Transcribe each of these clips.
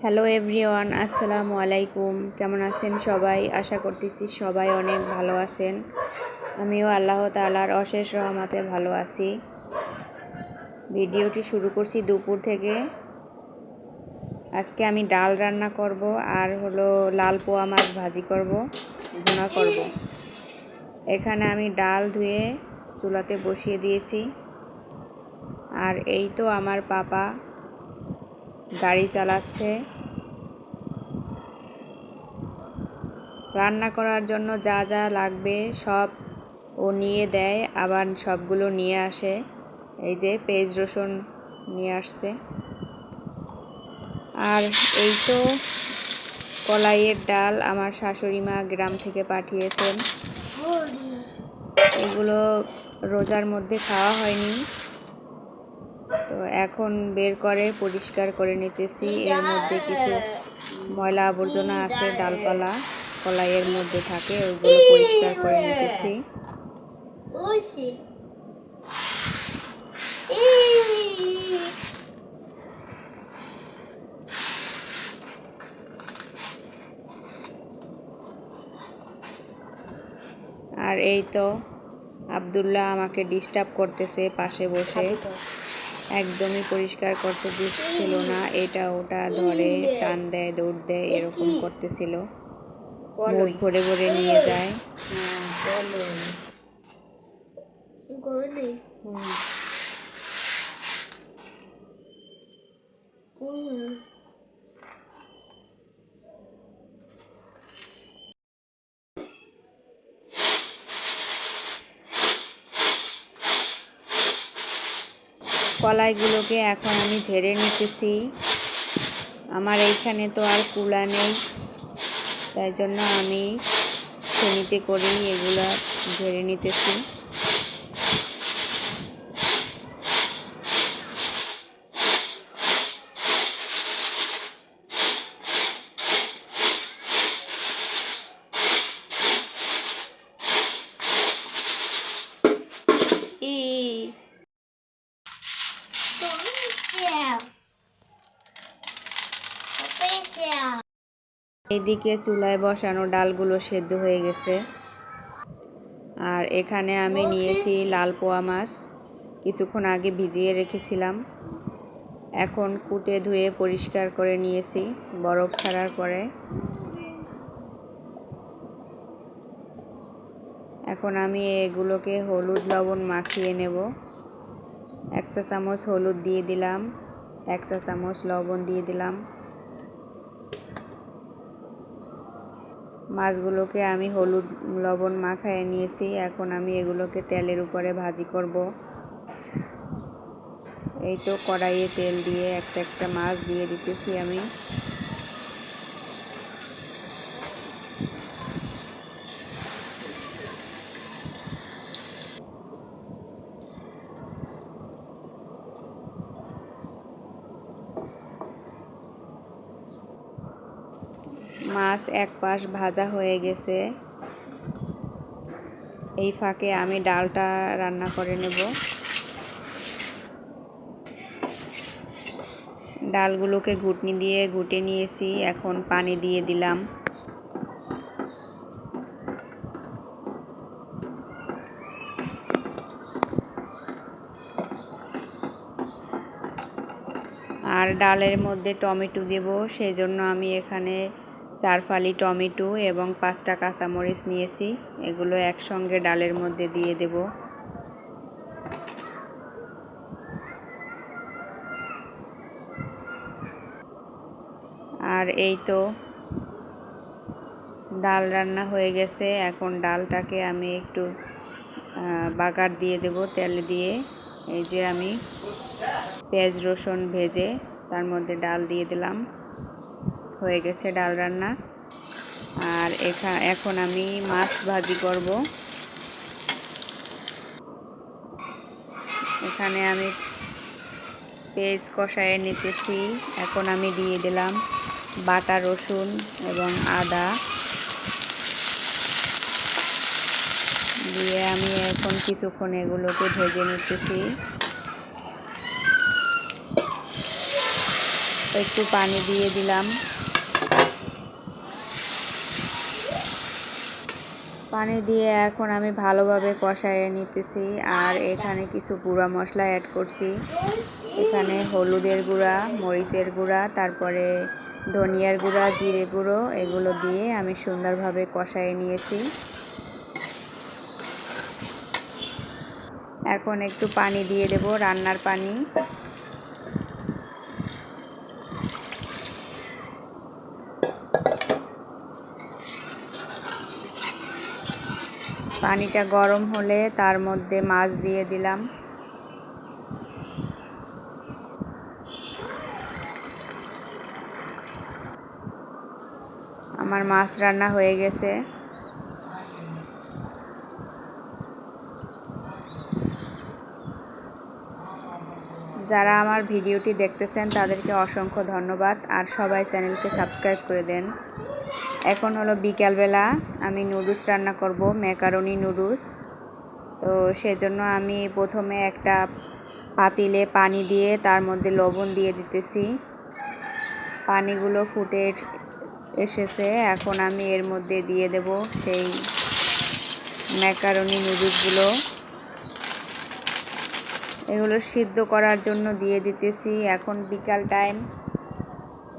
Hello everyone, আসসালামু আলাইকুম। কেমন আছেন সবাই? আশা করতেছি সবাই অনেক ভালো আছেন। আমিও আল্লাহ তাআলার অশেষ রহমতে ভালো আছি। ভিডিওটি শুরু করছি দুপুর থেকে। আজকে আমি ডাল রান্না করব আর লাল পোয়া মাছ ভাজি করব, ভুনা করব। এখানে আমি ডাল ধুয়ে চুলাতে বসিয়ে দিয়েছি। আর এই তো আমার পাপা গাড়ি চালাচ্ছে। রান্না করার জন্য যা যা লাগবে সব ও নিয়ে দেয়, আবার সবগুলো নিয়ে আসে। এই যে পেঁয়াজ রসুন নিয়ে আসছে। আর এই তো কলাইয়ের ডাল আমার শাশুড়ি মা গ্রাম থেকে পাঠিয়েছেন। এগুলো রোজার মধ্যে খাওয়া হয়নি, তো এখন বের করে পরিষ্কার করে নিতেছি। এর মধ্যে কিছু ময়লা আবর্জনা আছে, ডালপালা কলাইয়ের মধ্যে থাকে, ওইগুলো পরিষ্কার করে নিতেছি। আর এই তো আব্দুল্লাহ আমাকে ডিস্টার্ব করতেছে পাশে বসে, একদমই পরিষ্কার করতে দিচ্ছিল না। এটা ওটা ধরে টান দেয়, দৌড় দেয়, এরকম করতেছিল। মুখ ভরে ভরে নিয়ে যায়। কলাইগুলোকে এখন আমি ঝেড়ে নিতেছি। আমার এইখানে তো আর কুলা নেই, তাই জন্য আমি ছুরিতে করেই এগুলা ঝেড়ে নিতেছি। এইদিকে চুলায় বসানো ডালগুলো সেদ্ধ হয়ে গেছে। আর এখানে আমি নিয়েছি লাল পোয়া মাছ, কিছুক্ষণ আগে ভিজিয়ে রেখেছিলাম। এখন কুটে ধুয়ে পরিষ্কার করে নিয়েছি বরফ ছাড়ার পরে। এখন আমি এগুলোকে হলুদ লবণ মাখিয়ে নেব। 1 চা চামচ হলুদ দিয়ে দিলাম, 1 চা চামচ লবণ দিয়ে দিলাম। মাছগুলোকে আমি হলুদ লবণ মাখায় নিয়েছি। এখন আমি এগুলোকে তেলের উপরে ভাজি করব। এই তো কড়াইয়ে তেল দিয়ে একটা একটা মাছ দিয়ে দিতেছি আমি। মাছ এক পাশ ভাজা হয়ে গেছে। এই ফাঁকে আমি ডালটা রান্না করে নেব। ডালগুলোকে ঘুটনি দিয়ে ঘুটে নিয়েছি, এখন পানি দিয়ে দিলাম। আর ডালের মধ্যে টমেটো দেব, সেই জন্য আমি এখানে 4 ফালি টমেটো এবং 5টা কাঁচামরিচ নিয়েছি। এগুলো একসঙ্গে ডালের মধ্যে দিয়ে দেব। আর এই তো ডাল রান্না হয়ে গেছে। এখন ডালটাকে আমি একটু বাগার দিয়ে দেব তেল দিয়ে। এই যে আমি পেঁয়াজ রসুন ভেজে তার মধ্যে ডাল দিয়ে দিলাম। হয়ে গেছে ডাল রান্না। আর এখন আমি মাছ ভাজি করব। এখানে আমি পেঁয়াজ কষায় নিতেছি। এখন আমি দিয়ে দিলাম বাটা রসুন এবং আদা দিয়ে আমি এখন কিছুক্ষণ এগুলোকে ভেজে নিতেছি। একটু পানি দিয়ে দিলাম। পানি দিয়ে এখন আমি ভালোভাবে কষায় নিতেছি। আর এখানে কিছু গুঁড়া মশলা অ্যাড করছি। এখানে হলুদের গুঁড়া, মরিচের গুঁড়া, তারপরে ধনিয়ার গুঁড়া, জিরে গুঁড়ো, এগুলো দিয়ে আমি সুন্দরভাবে কষায় নিয়েছি। এখন একটু পানি দিয়ে দেব, রান্নার পানি। পানিটা গরম হলে তার মধ্যে মাছ দিয়ে দিলাম। আমার মাছ রান্না হয়ে গেছে। যারা আমার ভিডিওটি দেখতেছেন তাদেরকে অসংখ্য ধন্যবাদ। আর সবাই চ্যানেলকে সাবস্ক্রাইব করে দেন। এখন হলো বিকালবেলা, আমি নুডলস রান্না করব, ম্যাকারনি নুডলস। তো সেজন্য আমি প্রথমে একটা পাতিলে পানি দিয়ে তার মধ্যে লবণ দিয়ে দিতেছি। পানিগুলো ফুটে এসেছে। এখন আমি এর মধ্যে দিয়ে দেব সেই ম্যাকারনি নুডলসগুলো। এগুলো সিদ্ধ করার জন্য দিয়ে দিতেছি। এখন বিকাল টাইম,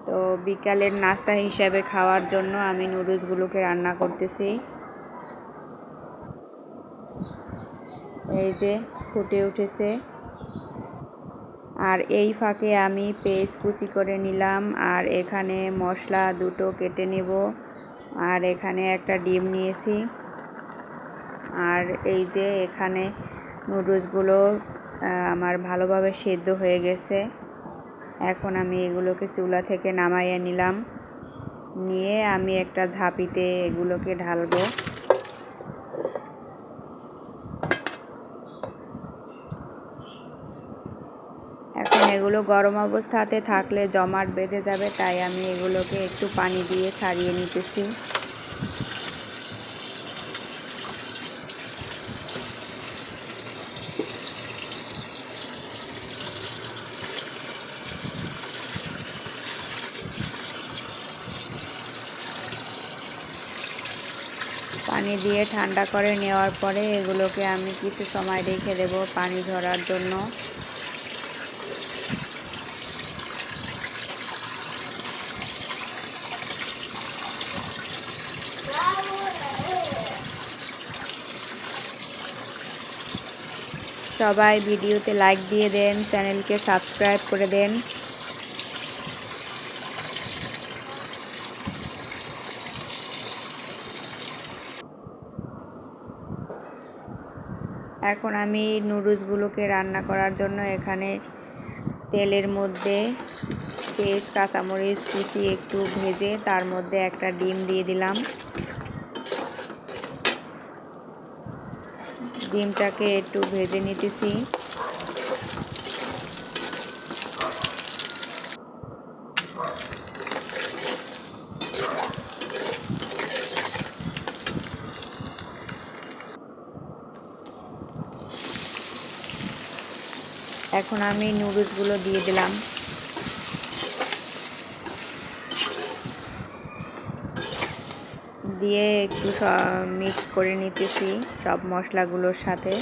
তো বিকালের নাস্তা হিসাবে খাওয়ার জন্য আমি নুডলসগুলোকে রান্না করতেছি। এই যে ফুটে উঠেছে। আর এই ফাঁকে আমি পেঁয়াজ কুচি করে নিলাম। আর এখানে মশলা দুটো কেটে নেব। আর এখানে একটা ডিম নিয়েছি। আর এই যে এখানে নুডলসগুলো আমার ভালোভাবে সেদ্ধ হয়ে গেছে। এখন আমি এগুলোকে চুলা থেকে নামাইয়ে নিলাম। নিয়ে আমি একটা ঝাঁপিতে এগুলোকে ঢালবো। এখন এগুলো গরম অবস্থাতে থাকলে জমাট বেঁধে যাবে, তাই আমি এগুলোকে একটু পানি দিয়ে ছাড়িয়ে নিতেছি। পানি দিয়ে ঠান্ডা করে নেওয়ার পরে এগুলোকে আমি কিছু সময় রেখে দেব পানি ঝরার জন্য। সবাই ভিডিওতে লাইক দিয়ে দেন, চ্যানেলকে সাবস্ক্রাইব করে দেন। এখন আমি নুডলসগুলোকে রান্না করার জন্য এখানে তেলের মধ্যে পেঁয়াজ, কাঁচামরিচ কুচি একটু ভেজে তার মধ্যে একটা ডিম দিয়ে দিলাম। ডিমটাকে একটু ভেজে নিতেছি। এখন আমি নুডলসগুলো দিয়ে দিলাম। দিয়ে একটু মিক্স করে নিতেছি সব মশলাগুলোর সাথে।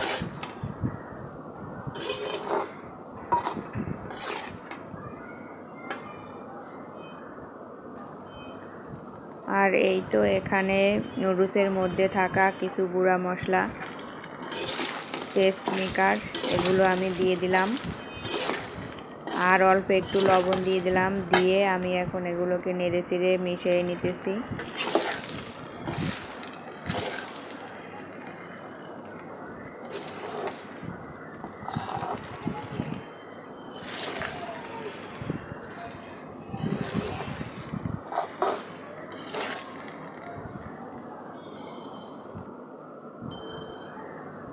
আর এই তো এখানে নুডলসের মধ্যে থাকা কিছু গুঁড়া মশলা, টেস্ট মেকার, এগুলো আমি দিয়ে দিলাম। আর অল্প একটু লবণ দিয়ে দিলাম। দিয়ে আমি এখন এগুলোকে নেড়ে চেড়ে মিশিয়ে নিতেছি।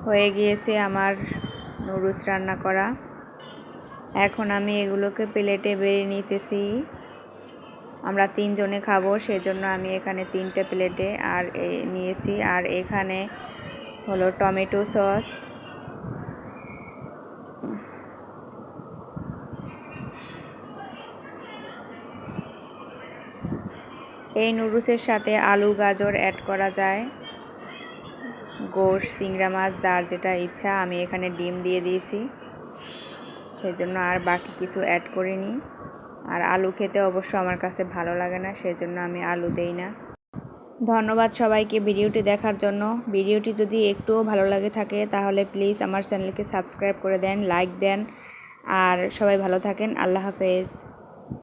হয়ে গিয়েছে আমার নুডলস রান্না করা। এখন আমি এগুলোকে প্লেটে বেড়ে নিতেছি। আমরা 3 জনে খাবো, সেজন্য আমি এখানে 3টে প্লেটে আর নিয়েছি। আর এখানে হলো টমেটো সস, এই নুডলসের সাথে আলু গাজর অ্যাড করা যায়, গোশ, চিংড়া মাছ, যার যেটা ইচ্ছা। আমি এখানে ডিম দিয়ে দিয়েছি, সেজন্য আর বাকি কিছু অ্যাড করিনি। আর আলু খেতে অবশ্য আমার কাছে ভালো লাগে না, সেজন্য আমি আলু দেই না। ধন্যবাদ সবাইকে ভিডিওটি দেখার জন্য। ভিডিওটি যদি একটুও ভালো লাগে থাকে তাহলে প্লিজ আমার চ্যানেলকে সাবস্ক্রাইব করে দেন, লাইক দেন। আর সবাই ভালো থাকেন। আল্লাহ হাফেজ।